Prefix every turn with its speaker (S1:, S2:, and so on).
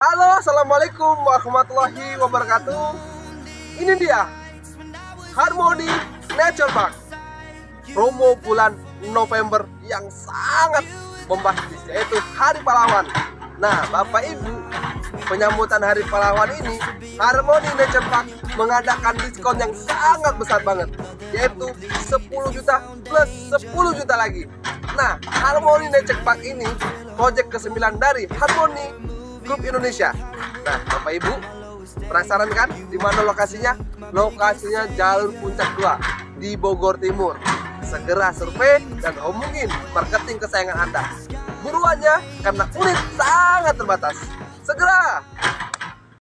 S1: Halo, assalamualaikum warahmatullahi wabarakatuh. Ini dia Harmony Nature Park, promo bulan November yang sangat bombastis, yaitu Hari Pahlawan. Nah, Bapak Ibu, penyambutan Hari Pahlawan ini Harmony Nature Park mengadakan diskon yang sangat besar banget, yaitu 10 juta plus 10 juta lagi. Nah, Harmony Nature Park ini proyek ke-9 dari Harmony Group Indonesia. Nah, Bapak Ibu, penasaran kan di mana lokasinya? Lokasinya Jalur Puncak 2 di Bogor Timur. Segera survei dan hubungin marketing kesayangan Anda. Buruannya karena unit sangat terbatas. Segera